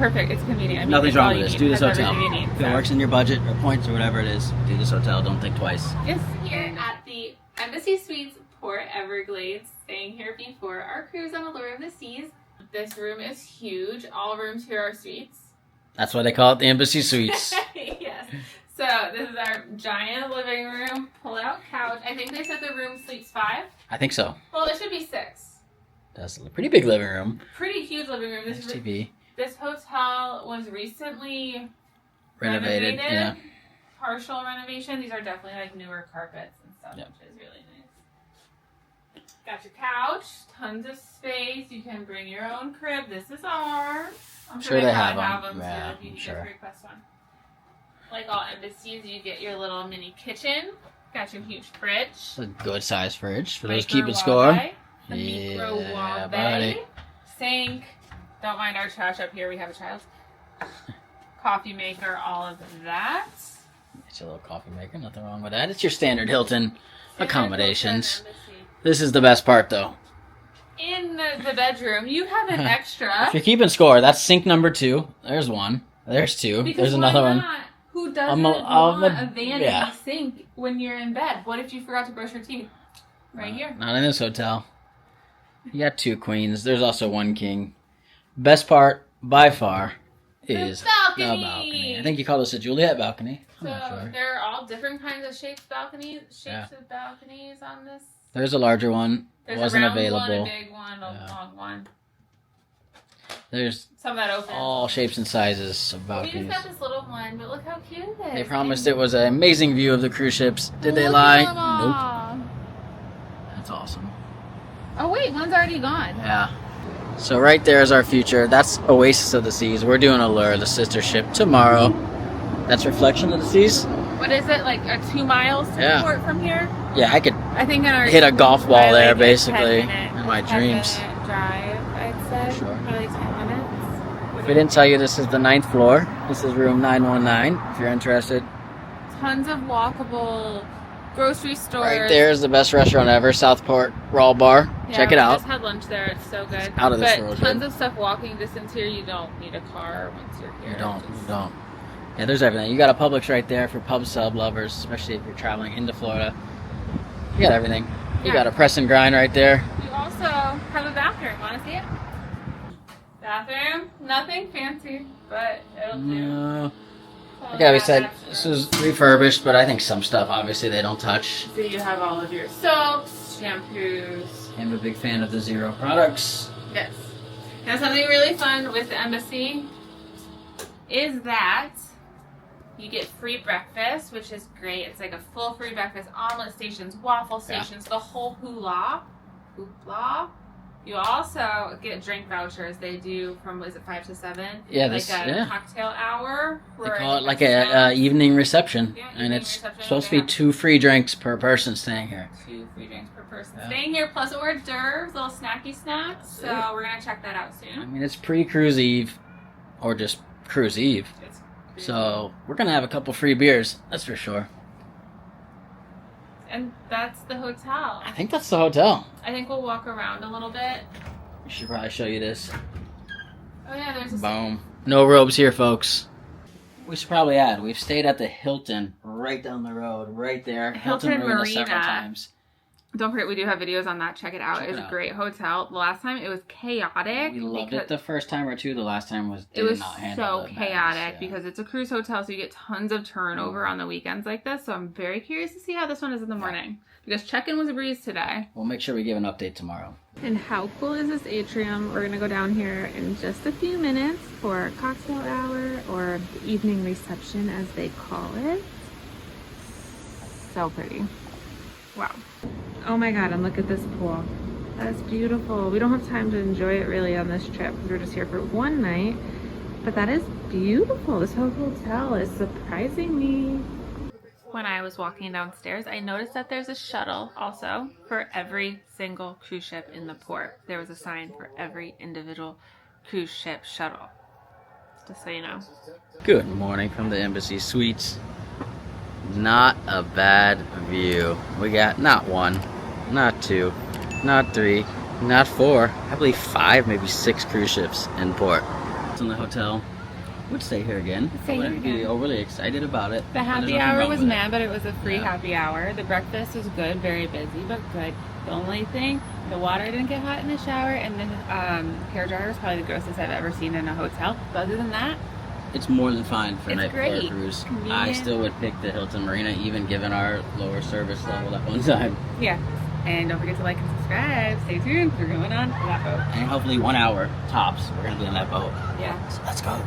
perfect. It's convenient. I mean, Nothing's it's wrong all with you this. need. Do this It has hotel. everything you need, If it so. works in your budget or points or whatever it is, do this hotel. Don't think twice. It's here at the Embassy Suites Port Everglades, staying here before our cruise on Allure of the Seas. This room is huge. All rooms here are suites. That's why they call it the Embassy Suites. Yes. So this is our giant living room, pull-out couch. I think they said the room sleeps 5. I think so. Well, there should be 6. That's a pretty big living room. Pretty huge living room. Nice TV. This hotel was recently Renovated. Yeah. Partial renovation. These are definitely like newer carpets and stuff, Yep. which is really nice. Got your couch, tons of space. You can bring your own crib. This is ours. I'm Sure they have them them. Yeah, too if you sure. just request one. Like all embassies, you get your little mini kitchen. Got your huge fridge. It's a good size fridge for those Micro keeping score. wall bay, the micro wall buddy. bay. Sink. Don't mind our trash up here. We have a child. Coffee maker, all of that. It's a little coffee maker. Nothing wrong with that. It's your standard Hilton accommodations. Hilton Embassy. This is the best part, though. In the bedroom, you have an extra. If you're keeping score, that's sink number 2. There's one. There's 2. Because There's another why one. not? Who doesn't want a vanity yeah. sink when you're in bed? What if you forgot to brush your teeth? Right here. Not in this hotel. You got 2 queens. There's also 1 king. Best part, by far, is the balcony. I think you call this a Juliet balcony. I'm So not sure. there are all different kinds of shapes of balconies on this. There's a larger one. There's Wasn't a round available. one, a big one, a long one. There's Some that open. all shapes and sizes of We balconies. just got this little one, but look how cute it is. They promised it was an amazing view of the cruise ships. Did they Look lie? at them all. Nope. That's awesome. Oh wait, one's already gone. Yeah. So right there is our future. That's Oasis of the Seas. We're doing Allure, the sister ship, tomorrow. That's Reflection of the Seas. What is it, like 2 miles to Yeah. the port from here? Yeah, I could I think in our hit a golf ball by, there, like, a basically, 10-minute in my dreams. drive, I'd say. Sure. Probably 10 minutes. If we didn't tell you, this is the 9th floor. This is room 919, if you're interested. Tons of walkable grocery stores. Right there is the best restaurant ever, Southport Raw Bar. Yeah, Check it we out. just had lunch there. It's so good. Out of this but world, tons good. of stuff walking distance here. You don't need a car once you're here. You don't. Yeah, there's everything. You got a Publix right there for pub sub lovers, especially if you're traveling into Florida. You got everything. You Yeah. got a press and grind right there. You also have a bathroom. Want to see it? Bathroom. Nothing fancy, but it'll do. No. So Yeah, we that said bathroom. this was refurbished, but I think some stuff obviously they don't touch. So you have all of your soaps, shampoos. I'm a big fan of the Zero products. Yes. Now something really fun with the embassy is that you get free breakfast, which is great. It's like a full free breakfast, omelet stations, waffle stations, the whole hoopla. You also get drink vouchers. They do from, is it 5 to 7? Yeah, like this, a yeah. cocktail hour. They call it like a evening reception, Yeah, and evening it's reception, supposed to yeah. be 2 free drinks per person staying here. 2 free drinks per person. Yeah. Staying here plus hors d'oeuvres, little snacky snacks. So we're gonna check that out I soon. mean, it's pre-cruise eve, or just cruise eve. It's So we're gonna have a couple free beers, that's for sure. And that's the hotel. I think that's the hotel. I think we'll walk around a little bit. We should probably show you this. Oh yeah, there's a Boom. No robes here, folks. We should probably add, we've stayed at the Hilton right down the road, right there. Hilton Marina. several times. Don't forget, we do have videos on that. Check it out. Check It was it a out. great hotel. The last time it was chaotic. We loved because it the first time or two. The last time was it was not handle so it chaotic bad, yeah. because it's a cruise hotel, so you get tons of turnover on the weekends like this. So I'm very curious to see how this one is in the morning. Because check-in was a breeze today. We'll make sure we give an update tomorrow. And how cool is this atrium? We're gonna go down here in just a few minutes for cocktail hour or the evening reception as they call it. So pretty. Wow. Oh my god, and look at this pool. That's beautiful. We don't have time to enjoy it really on this trip because we're just here for one night. But that is beautiful. This whole hotel is surprising me. When I was walking downstairs, I noticed that there's a shuttle also for every single cruise ship in the port. There was a sign for every individual cruise ship shuttle. Just so you know. Good morning from the Embassy Suites. Not a bad view. We got not 1, not 2, not 3, not 4, I believe 5, maybe 6 cruise ships in port. thoughts on the hotel. Would stay here again. Stay I here wouldn't be again. overly excited about it. The but there's happy nothing hour wrong was with it. mad, but it was a free Yeah. happy hour. The breakfast was good, very busy, but good. The only thing, the water didn't get hot in the shower, and the hair dryer was probably the grossest I've ever seen in a hotel. But other than that, It's more than fine for a It's night for a great. cruise. I Convenient. still would pick the Hilton Marina, even given our lower service level at one time. yeah. And don't forget to like and subscribe. Stay tuned. We're going on that boat. And hopefully 1 hour tops, we're gonna be on that boat. Yeah. So let's go.